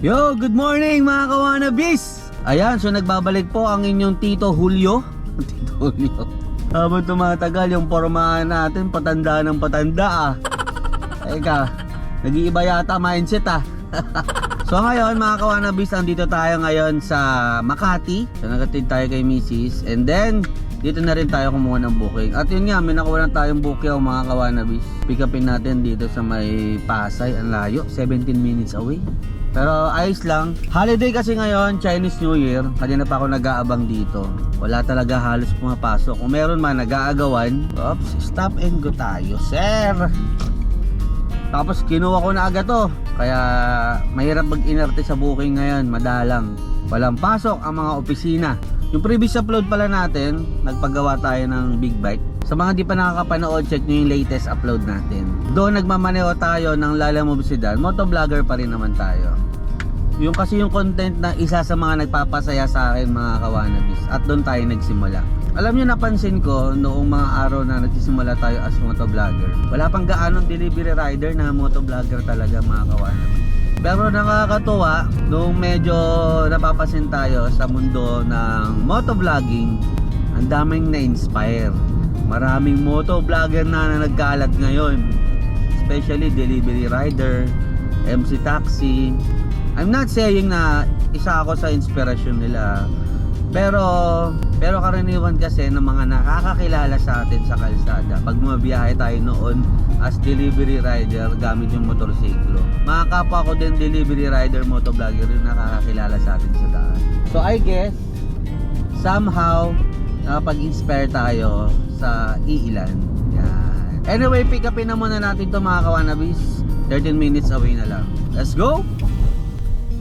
Yo, good morning mga kawanabis! Ayan, so nagbabalik po ang inyong Tito Julio. Tito Julio. Habang tumatagal yung pormahan natin, patanda ng patanda ah. Eka, nag-iiba yata mindset ah. So ngayon mga kawanabis, andito tayo ngayon sa Makati. So nagatid tayo kay Mrs. And then, dito na rin tayo kumuha ng booking. At yun nga, may nakuha na tayong booking mga kawanabis. Pick upin natin dito sa may Pasay. Ang layo, 17 minutes away. Pero ayos lang. Holiday kasi ngayon, Chinese New Year. Kanina pa ako nag-aabang dito. Wala talaga halos pumapasok. Kung meron man nag-aagawan, oops, stop and go tayo, sir. Tapos kinuha ko na agad to. Kaya mahirap mag-inerte sa booking ngayon. Madalang. Walang pasok ang mga opisina. Yung previous upload pala natin, nagpagawa tayo ng big bike. Sa mga di pa nakakapanood, check nyo yung latest upload natin. Doon nagmamaneo tayo ng Lalamove Sedan. Motovlogger pa rin naman tayo. Yung kasi yung content na isa sa mga nagpapasaya sa akin mga kawanabis. At doon tayo nagsimula. Alam nyo, napansin ko noong mga araw na nagsisimula tayo as motovlogger, wala pang gaanong delivery rider na motovlogger talaga mga kawanabis. Pero nakakatuwa, nung medyo napapasin tayo sa mundo ng motovlogging, ang daming na-inspire. Maraming motovlogger na nagkalat ngayon. Especially delivery rider, MC taxi. I'm not saying na isa ako sa inspirasyon nila. Pero karaniwan kasi ng mga nakakakilala sa atin sa kalsada, pag bumabiyahe tayo noon as delivery rider gamit yung motorsiklo, mga kapwa ko din delivery rider, motovlogger yung nakakakilala sa atin sa daan. So I guess somehow nakapag-inspire tayo sa iilan. Yan. Anyway, pick upin na muna natin to mga kawanabis. 13 minutes away na lang. Let's go!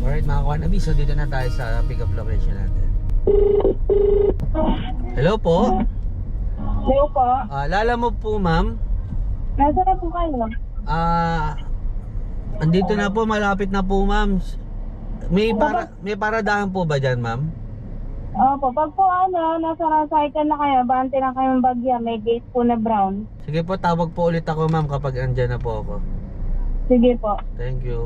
Alright mga kawanabis, so dito na tayo sa pick up location natin. Hello po. Hello po. Lalamove po ma'am. Nasa na po kayo? Andito na po, malapit na po ma'am. May paradahan po ba dyan ma'am? Opo, pag po nasa cycle na kayo, bante na kayo ng bagya, may gate po na brown. Sige po, tawag po ulit ako ma'am kapag andyan na po ako. Sige po. Thank you.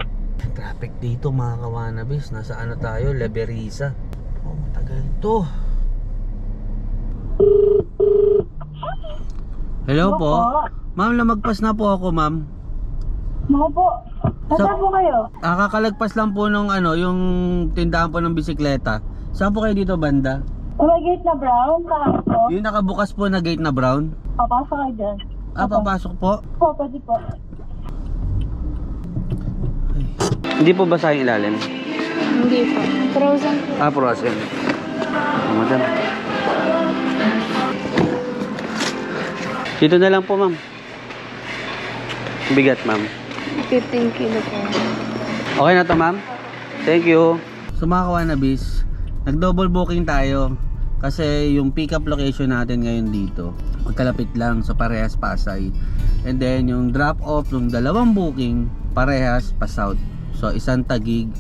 Traffic dito mga kawanabis. Nasa ano tayo? Leberisa. Oh, matagal to. Hello po. Ma'am, lamagpas na po ako ma'am. Ako po. Saan po kayo? Kakalagpas lang po nung yung tindahan po ng bisikleta. Saan po kayo dito banda? May gate na brown, saan po? Yung nakabukas po na gate na brown. Papasok kayo dyan. Papasok po? Po, pwede po. Hindi po basa yung ilalim? Hindi po. Frozen po. Frozen. Madam. Dito na lang po ma'am. Bigat ma'am. 15 kilo po. Okay na to ma'am? Thank you. So mga kawanabis, nag-double booking tayo. Kasi yung pick up location natin ngayon dito, magkalapit lang sa parehas Pasay. And then yung drop off ng dalawang booking, parehas pa South. So isang Taguig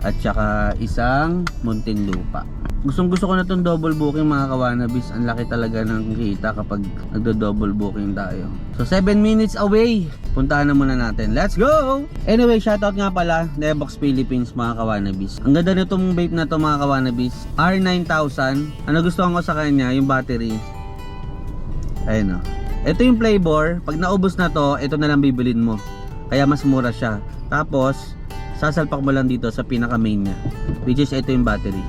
at saka isang Muntinlupa. Gusto ko na itong double booking mga kawanabis. Ang laki talaga ng kita kapag nagdo-double booking tayo. So 7 minutes away. Puntahan na muna natin. Let's go! Anyway, shoutout nga pala Nevox Philippines mga kawanabis. Ang ganda nitong vape na to mga kawanabis. R9000. Ano gusto ko sa kanya? Yung battery. Ayun o. Ito yung flavor. Pag naubos na to, ito na lang bibilin mo. Kaya mas mura siya. Tapos sasalpak mo lang dito sa pinaka main nya, which is ito yung battery.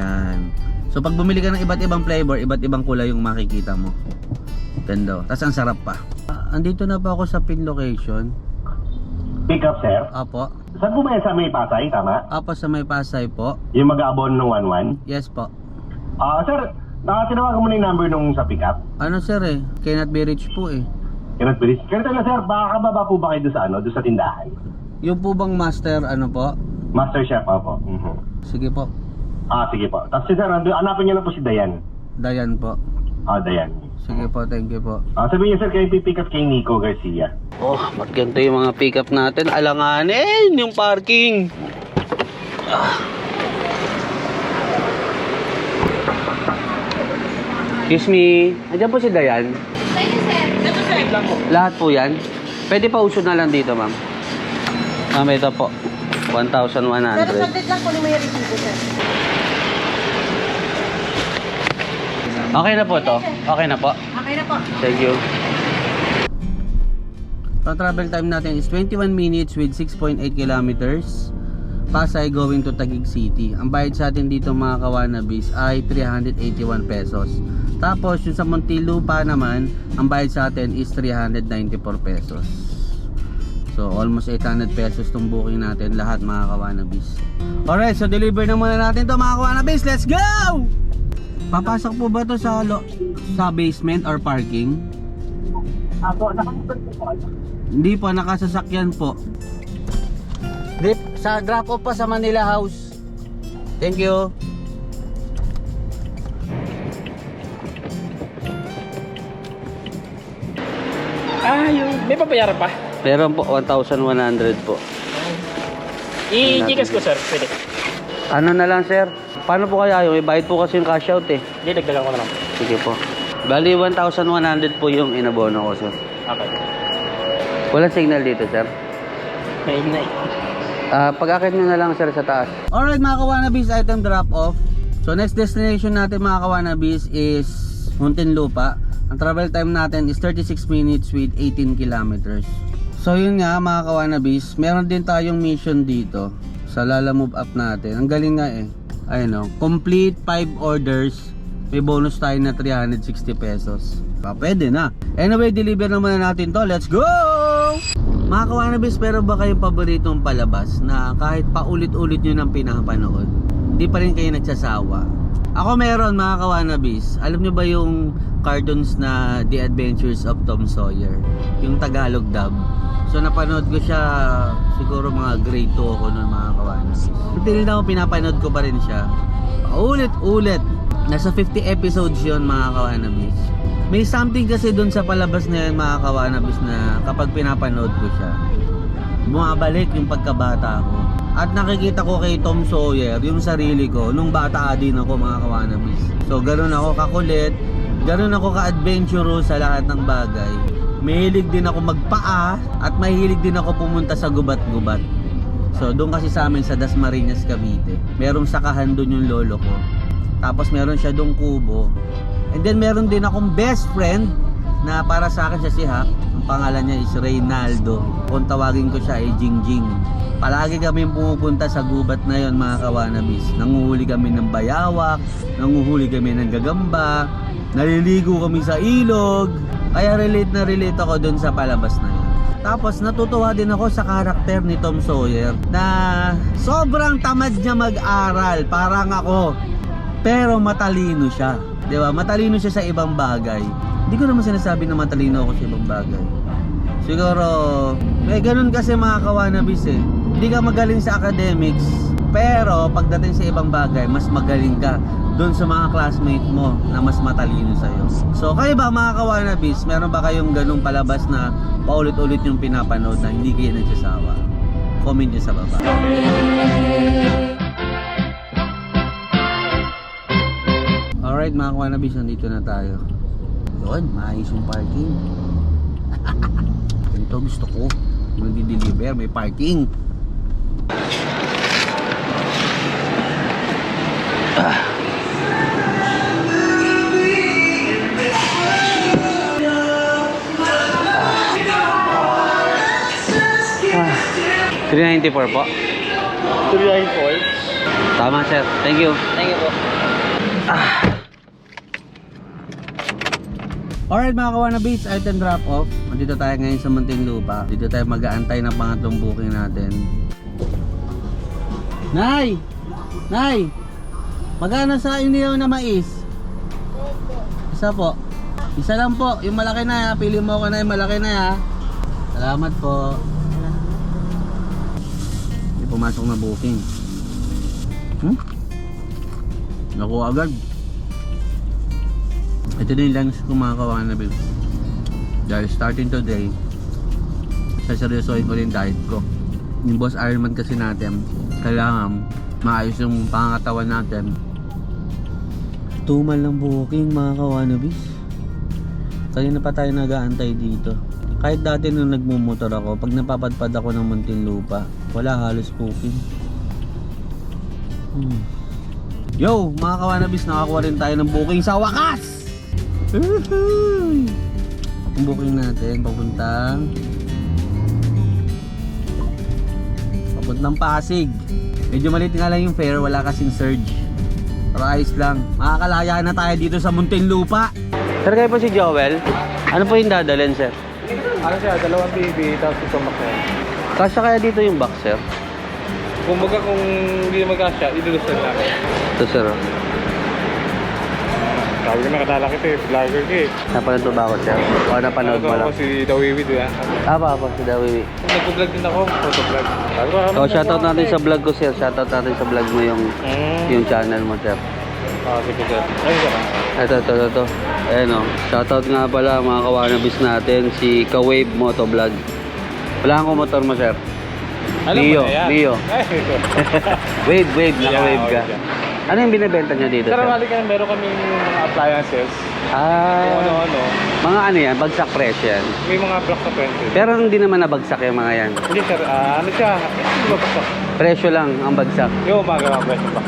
Yan. So pag bumili ka ng iba't ibang flavor, iba't ibang kulay yung makikita mo. Ganda. Tapos ang sarap pa. Andito na pa ako sa pin location. Pick up, sir? Apo. Saan po ba yan sa may Pasay, tama? Apo, sa may Pasay po. Yung mag-aabon ng 11? Yes po. Sir, tinawagan mo na yung number nung sa pick up? Ano sir cannot be reached po Cannot be reached. Ganito lang, sir, baka kababa po ba kayo doon sa doon sa tindahan? Yung po bang master po? Master Chef po. Sige po. Sige po. Tapos sir, hanapin niyo lang po si Dayan. Dayan po. Dayan. Sige po, thank you po. Sabihin niyo, sir, kayo pipick up kay Nico Garcia. Oh, ba't ganito yung mga pick up natin? Alanganin yung parking. Excuse me. Andiyan po si Dayan. Thank you, sir. Ito, sir. Lahat po yan. Pwede pa uso na lang dito, ma'am. Ito po. 1,100. Pero saglit lang kunin mo yung resibo, sir. Okay na po to. Okay na po. Okay na po. Thank you. Ang travel time natin is 21 minutes with 6.8 kilometers. Pasay going to Taguig City. Ang bayad sa atin dito mga kawanabis ay 381 pesos. Tapos yung sa Muntinlupa naman, ang bayad sa atin is 394 pesos. So almost 800 pesos tong booking natin lahat mga kawanabis. Alright, so deliver na muna natin to mga kawanabis. Let's go! Papasok po ba to sa basement or parking? Ako, nakakapagod po kayo. Hindi po, nakasasakyan po. Sa drop off pa sa Manila House. Thank you. May papayaran pa. Meron po, 1,100 po. I-gigas ko, sir. Pwede. Ano na lang sir? Paano po kaya yung ibayad po kasi yung cash out eh? Hindi, dagdagan ko na lang. Sige po. Bali 1,100 po yung inabono ko sir. Okay. Walang signal dito sir. Nainay. Pag-akit nyo na lang sir sa taas. Alright mga kawanabis, item drop off. So next destination natin mga kawanabis is Muntinlupa. Ang travel time natin is 36 minutes with 18 kilometers. So yun nga mga kawanabis, meron din tayong mission dito sa Lala Move Up natin. Ang galing nga eh. Ayun o, complete 5 orders. May bonus tayo na 360 pesos. Pwede na. Anyway, deliver naman na natin to. Let's go! Mga kawanabis, pero ba kayong paboritong palabas na kahit paulit-ulit nyo nang pinapanood, hindi pa rin kayo nagsasawa? Ako meron mga kawanabis. Alam nyo ba yung cartoons na The Adventures of Tom Sawyer? Yung Tagalog dub. So napanood ko siya siguro mga grade 2 ako noon mga kawanabis. Until now pinapanood ko pa rin siya. Paulit-ulit. Nasa 50 episodes yon mga kawanabis. May something kasi dun sa palabas na yun mga kawanabis na kapag pinapanood ko siya, bumabalik yung pagkabata ko. At nakikita ko kay Tom Sawyer yung sarili ko nung bata din ako mga kawanabis. So ganun ako kakulit, ganun ako ka-adventurous sa lahat ng bagay. Mahilig din ako magpaa at mahilig din ako pumunta sa gubat-gubat. So doon kasi sa amin sa Dasmariñas, Cavite, merong sakahan doon yung lolo ko. Tapos meron siya doong kubo. And then meron din akong best friend na para sa akin siya si Hak. Ang pangalan niya is Reynaldo. Kung tawagin ko siya ay Jingjing. Palagi kami pumupunta sa gubat na yon mga kawanabis. Nanguhuli kami ng bayawak, nanguhuli kami ng gagamba, naliligo kami sa ilog. Kaya relate ako dun sa palabas na yun. Tapos natutuwa din ako sa karakter ni Tom Sawyer na sobrang tamad niya mag-aral, parang ako. Pero matalino siya. Diba? Matalino siya sa ibang bagay. Hindi ko naman sinasabi na matalino ako sa ibang bagay. Siguro, may ganun kasi mga kawanabis eh. Hindi ka magaling sa academics, pero pagdating sa ibang bagay, mas magaling ka doon sa mga classmate mo na mas matalino sa'yo. So, kayo ba mga kawanabis, meron ba kayong ganung palabas na paulit-ulit yung pinapanood na hindi kayo nagsasawa? Comment nyo sa baba. Alright mga kawanabis, nandito na tayo. Yun, maayos yung parking. Ito gusto ko. Yung nagdi-deliver, may parking. $394 po. 394. Tama sir, thank you. Thank you po. Alright mga kawanabis, item drop off. Dito tayo ngayon sa Muntinlupa. Dito tayo mag-aantay ng pangatlong booking natin. Nay! Nay! Magkano sa inihaw na mais? Isa po. Isa lang po, yung malaki na ha. Pili mo ako na yung malaki na ha. Salamat po. May pumasok na booking. Naku agad. Ito din lang sa mga kawanabis. Dahil starting today, saseryosohin ko rin diet ko. Yung Boss Ironman kasi natin, kailangan maayos yung pangangatawan natin. Tumal ng booking mga kawanabis. Kanina pa tayo nag-aantay dito. Kahit dati nung nagmumotor ako, pag napapadpad ako ng Muntinlupa, wala halos booking. Yo, mga kawanabis, nakakuha rin tayo ng booking sa wakas! Woohoo! Ang booking natin, papuntang Pasig. Medyo maliit nga lang yung fare, wala kasing surge. Pero ayos lang, makakalaya na tayo dito sa Muntinlupa. Sir, kayo po si Joel. Ano po yung dadalhin, sir? Ano siya, 2 baby, tapos itong makina. Kasya kaya dito yung box, sir? Kumbaga kung hindi magkasya, idulusan namin. Ito, sir. Sabi ko nakatala kita eh, vlogger ka eh. Napanood ba ako, sir? O napanood mo lang? Ako si Dawiwi doon yan. Pa, si Dawiwi. Nag-vlog din ako, photo-vlog. So, shoutout natin sa vlog ko, sir. Shoutout natin sa vlog mo yung channel mo, sir. Sige sir. Ay, sir. Ito. Ayan o. Shoutout nga pala mga kawanabis natin, si Ka-Wave Motovlog. Wala akong motor mo, sir. Alam mo na yan. Mio. Ay, ito. Wave, naka-wave ka. Ano yung binibenta nyo dito, Sir, sir? mali ka, meron kaming mga appliances. Kung Ah, ano-ano. mga ano yan, bagsak presyo yan. May mga block sa 20. Pero hindi naman nabagsak yung mga yan. Hindi sir, ano siya? Hindi ba basta? Presyo lang ang bagsak. Yung umaga mga presyo block.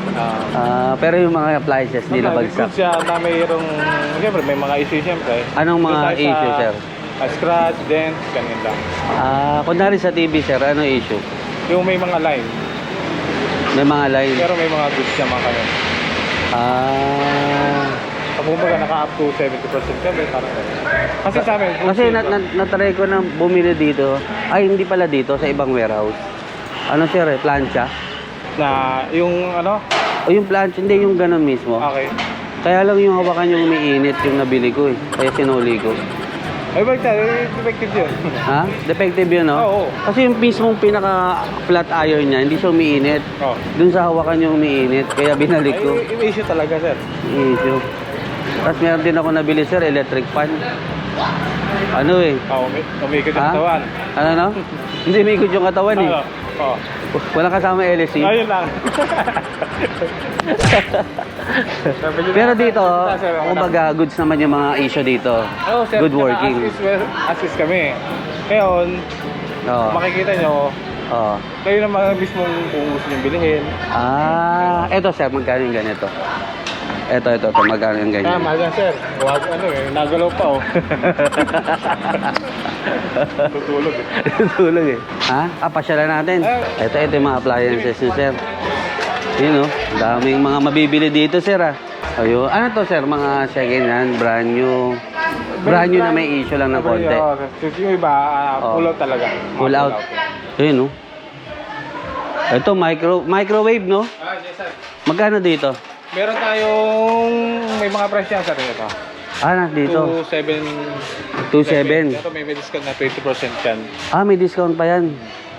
Pero yung mga appliances hindi nabagsak. Good siya na mayroong, siyempre may mga issue siyempre. Anong mga Doon tayo sa, issue, sir? Scratch, dent, ganyan lang. Kunwari sa TV, sir, ano issue? Yung may mga line, May mga line. pero may mga goods naman kami. Kapag kumbaga naka-up to 70% kami, parang kasi sa amin, Kasi natry ko na bumili dito. Ay, hindi pala dito, sa ibang warehouse. Ano, sir, plancha? na yung ano, O yung plancha, hindi yung ganun mismo. okay. Kaya lang yung hawakan yung umiinit yung nabili ko eh. Kaya sinuli ko. Ay, balik tayo, effective yun. Ha? Defective yun, no? Oo. Kasi yung mismong pinaka-flat iron niya, hindi siya umiinit. Oh. Dun sa hawakan yung umiinit, kaya binalik ko. Ay, yung issue talaga, sir. Issue. Tapos meron din ako nabili, sir, electric fan. Ano eh? Umikot yung Ha? katawan. Ano no? Hindi umikot yung katawan eh. Oo. Walang kasama LSC. Ayun lang. Pero dito, kumbaga, goods naman yung mga issue dito. Oh, sir, Good working. Assist kami. Ngayon, Oo. makikita nyo, Oo. kayo naman mismong kung gusto nyo bilhin. Eto sir, magkano yung ganito? Ito, magkano yung ganyan? Mahal yan, sir. Huwag, nagalaw pa, oh. Tutulog, eh. Tulog eh. Ha? Pasyalan natin. Ito yung mga appliances nyo, sir. Yun, oh. Daming mga mabibili dito, sir, ah. Ayun. Ano to, sir? Mga second hand, brand new. Brand new na may issue lang ng konti. Oo, yung iba, full out talaga. Full out. Yun, oh. Ito, microwave, no? Yes, sir. Magkano dito? Meron tayong, may mga price yan, sir, ito. Dito. 2.7. Ito may discount na 20% yan. May discount pa yan.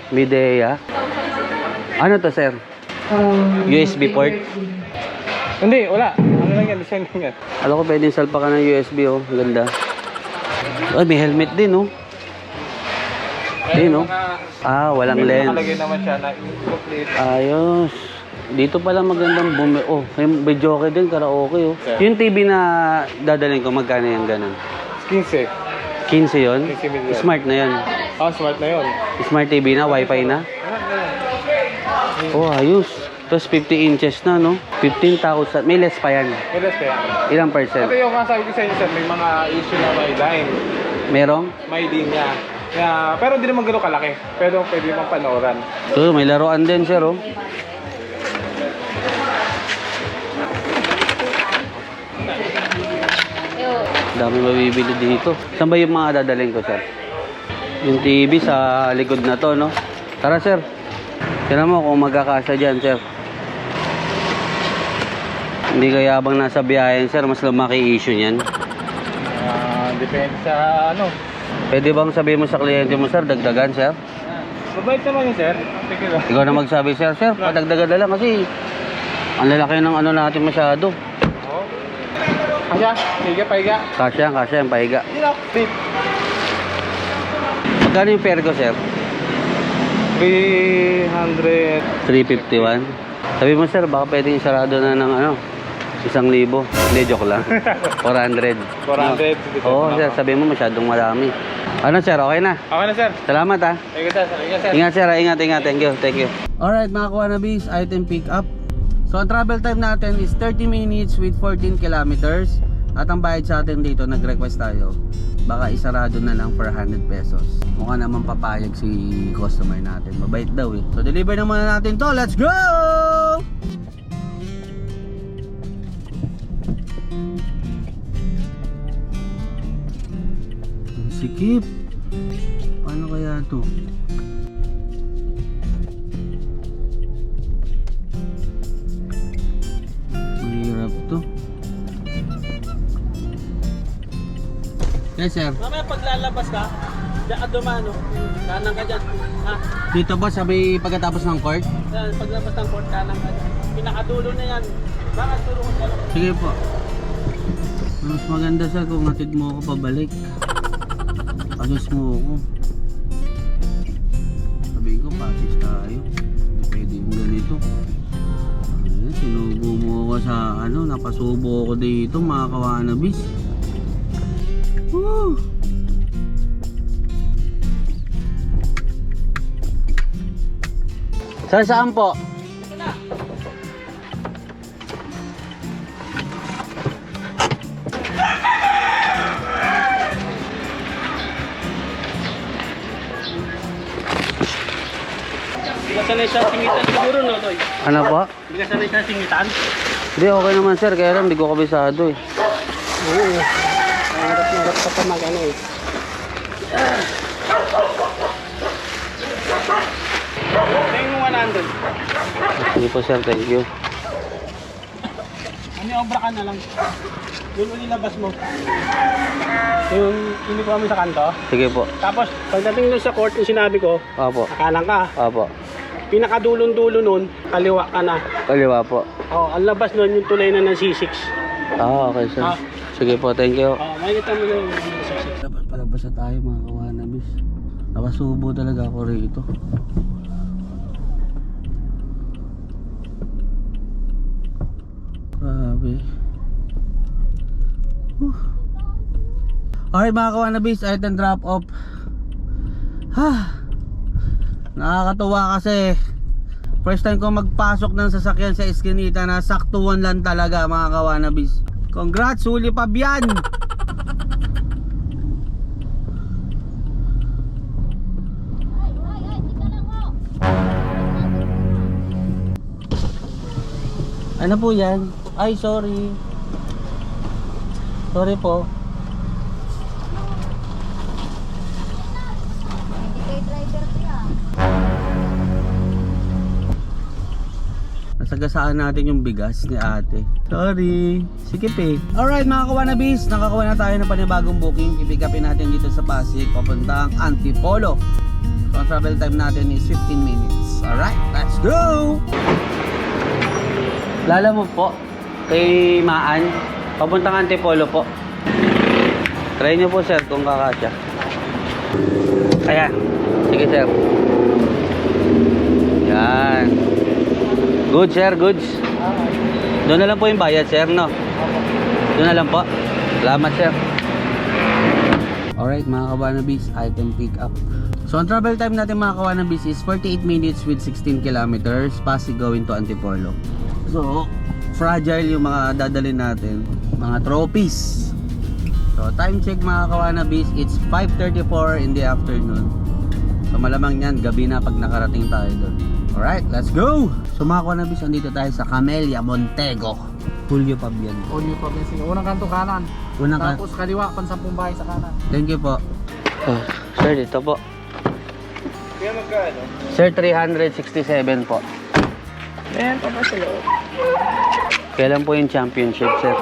Midea. Ano to, sir? USB port? Hindi, wala. Ano lang yan, design lang yan. Alam ko pwedeng salpa ka ng USB, oh. Ganda. Ay, may helmet din, oh. Ayun, oh. Walang lens. Nakalagay naman siya na complete. Ayos. Dito pala magandang bumi. Oh, may joke din, karaoke, oh. Yeah. Yung TV na dadalhin ko, magkano yung ganun? 15. 15 yun? 15 million. Smart na yun. Smart na yun. Smart TV na, wifi na. Oh, ayos. Tapos 50 inches na, no? 15,000. May less pa yan. Pilas kaya. Ilang percent? Ito yung masabi ko sa inyo, sir, may mga issue na may line. Merong? May linya. Pero hindi naman gano'ng kalaki. Pero pwede mong panooran. So, may laruan din, sir, oh. Dami mabibili dito. Saan ba yung mga dadalhin ko, sir? Yung TV sa likod na to, no? Tara, sir. Tignan mo kung magkakasya dyan, sir. Hindi kaya habang nasa biyahe, sir, mas lumaki issue niyan. Depende sa ano. Pwede bang sabihin mo sa kliyente mo, sir, dagdagan, sir? Mabait naman yun, sir. Sige lang. Ikaw na magsabi, sir, padagdagan na lang kasi ang lalaki ng ano natin masyado. Kasya, higa, pahiga. Kasya yung pahiga. Tip. Magkano yung fare ko, sir? 300. 351. Sabi mo, sir, baka pwedeng sarado na ng ano, 1,000. Hindi, joke lang. 400. 400. Oo, sir, sabi mo masyadong marami. Ano sir, okay na? Okay na, sir. Salamat ha. Thank you, sir. Thank you, sir. Ingat sir, ingat. Thank you. Alright mga Kawanabis, item pick up. So ang travel time natin is 30 minutes with 14 kilometers. At ang bayad sa atin dito, nag-request tayo, baka isarado na lang for 100 pesos. Mukha naman papayag si customer natin. Mabait daw eh. So deliver na muna natin to. Let's go! Ang sikip. Paano kaya to? Mahirap to. Yes sir. Mamaya paglalabas ka, diyan ka dumano. Kanan ka dyan. Ha? Dito ba sabi pagkatapos ng court? Yan, paglabas ng court, kanan ka dyan. Pinakadulo na yan. Bakit turungan ka lang? Sige po. Mas maganda sir kung hatid mo ako pabalik. Alis mo ako. Sabi ko, pasis tayo. Hindi pwede yung ganito. Ayan, sinubo mo ako sa ano, napasubo ako dito mga Kawanabis. Woo! Sir, saan po? Hindi ka sanay sa singitan siguro, no, Toy? Ano po? Hindi ka sanay sa singitan? Hindi, okay naman sir, kaya lang hindi ko kabisado eh. Oo. Narap ka pa mag-ano eh. Tingin mo 100. Sige po sir, thank you. Ano yung obra ka na lang? Yung ulilabas mo. Yung uniform mo sa kanto. Sige po. Tapos, pagdating doon sa court, yung sinabi ko, Opo. kanan ka. Opo. Pinakadulong-dulo nun, kaliwa ka na. Kaliwa po. Oh, ang labas nun yung tulay na ng C6. Ah, okay sir. Ah. Sige po, thank you. Oh, makikita mo na yung C6. Dapat palabas na tayo mga Kawanabis. Napasubo talaga ako rito. Grabe. Alright mga Kawanabis, item drop off. Nakakatuwa kasi first time ko magpasok ng sasakyan sa Eskinita na saktuan lang talaga mga Kawanabis. Congrats, huli pa biyan! Ano po yan? Ay, sorry. Sorry po. Nasagasaan natin yung bigas ni ate. Sorry. Sikip eh. Alright mga Kawanabis, nakakuha na tayo ng panibagong booking. I-pick upin natin dito sa Pasig papuntang Antipolo. So ang travel time natin is 15 minutes. Alright, let's go! Lala mo po kay Maan, papuntang Antipolo po. Try nyo po sir kung kakasya. Ayan. Sige sir. Yan. Good sir, goods. Doon na lang po yung bayad sir, no? Doon na lang po. Salamat sir. Alright mga Kawanabis, item pick up. So ang travel time natin mga Kawanabis is 48 minutes with 16 kilometers Pasig going to Antipolo. So fragile yung mga dadalhin natin, mga trophies. So time check mga Kawanabis, it's 5:34 in the afternoon. So malamang yan, gabi na pag nakarating tayo doon. Alright, let's go! So mga Kawanabis, andito tayo sa Camellia Montego, Julio Pabian. Julio Pabian. Unang kanto kanan. Unang Tapos kaliwa, pansampung bahay sa kanan. Thank you po. Oh, sir, dito po. Kaya magkano? Sir, 367 po. Ayan, pa sa loob. Kailan po yung championship, sir?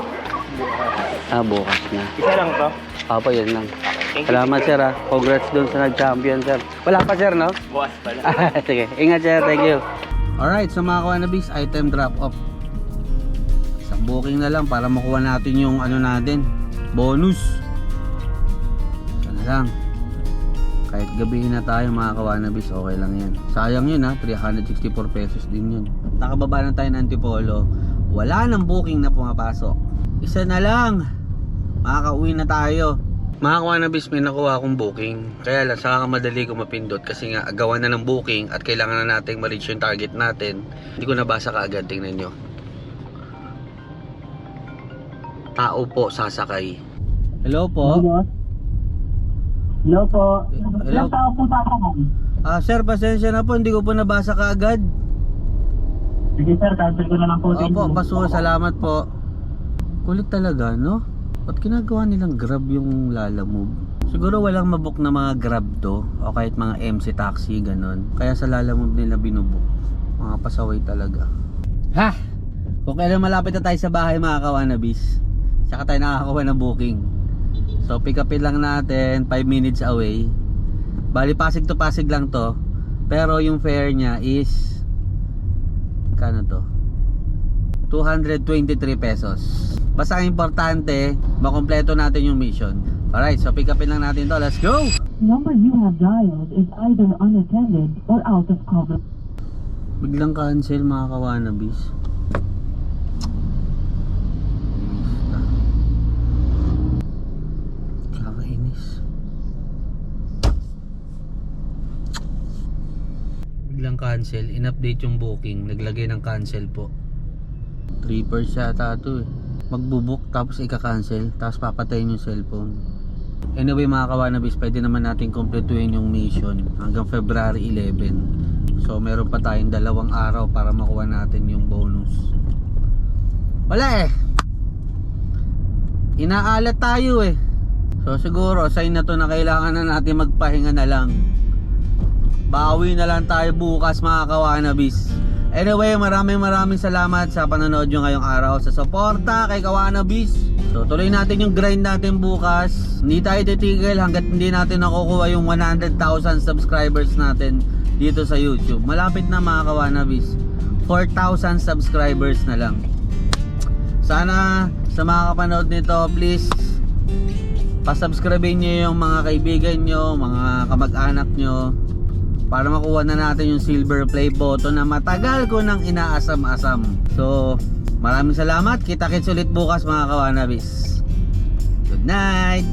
Bukas na. Isa lang to. Apo, yun lang. Salamat, sir, ha. Congrats dun sa nag-champion, sir. Wala pa, sir, no? Bukas pala. Sige, ingat, sir. Thank you. Alright, so mga Kawanabis, item drop off. Isang booking na lang para makuha natin yung ano natin, bonus. Isa na lang. Kahit gabihin na tayo mga Kawanabis, okay lang yan. Sayang yun ha, 364 pesos din yun. Nakababa na tayo ng Antipolo, wala nang booking na pumapasok. Isa na lang, makakauwi na tayo. Mga Kawanabis, may nakuha akong booking. Kaya lang, saka madali ko mapindot kasi nga agawan na ng booking at kailangan na nating ma-reach yung target natin. Hindi ko nabasa kaagad, tingnan nyo. Tao po sasakay. Hello po. Hello po. Hello. Ilang tao po sasakay? Sir, pasensya na po, hindi ko po nabasa kaagad. Sige sir, cancel ko na lang po. Opo, paso, salamat po. Kulit talaga, no? Ba't ginagawa nilang Grab yung Lalamove? Siguro walang mabook na mga Grab to, o kahit mga MC taxi, ganon. Kaya sa Lalamove nila binubook. Mga pasaway talaga. Ha! Kung kailan malapit na tayo sa bahay, mga Kawanabis, tsaka tayo nakakakuha ng booking. So pick upin lang natin, 5 minutes away. Bali Pasig to Pasig lang to. Pero yung fare niya is kano to? 223 pesos. Basta ang importante, makompleto natin yung mission. Alright, so pick upin lang natin to. Let's go! Number you have dialed is either unattended or out of coverage. Biglang cancel, mga Kawanabis. Kakainis. Biglang cancel, in-update yung booking, naglagay ng cancel po. 3% yata ito eh. Magbubook tapos ika-cancel, tapos papatayin yung cellphone. Anyway mga Kawanabis, pwede naman natin kumpletuhin yung mission hanggang February 11. So meron pa tayong 2 araw para makuha natin yung bonus. Wala eh, inaalat tayo eh. So siguro sign na to na kailangan na natin magpahinga na lang. Bawi na lang tayo bukas mga Kawanabis. Anyway, maraming salamat sa panonood nyo ngayong araw, sa suporta kay Kawanabis. So tuloy natin yung grind natin bukas. Hindi tayo titigil hanggat hindi natin nakukuha yung 100,000 subscribers natin dito sa YouTube. Malapit na mga Kawanabis, 4,000 subscribers na lang. Sana sa mga kapanood nito, please pasubscribe nyo yung mga kaibigan nyo, mga kamag-anak nyo, para makuha na natin yung silver play button na matagal ko nang inaasam-asam. So maraming salamat. Kita-kits ulit bukas mga Kawanabis. Good night.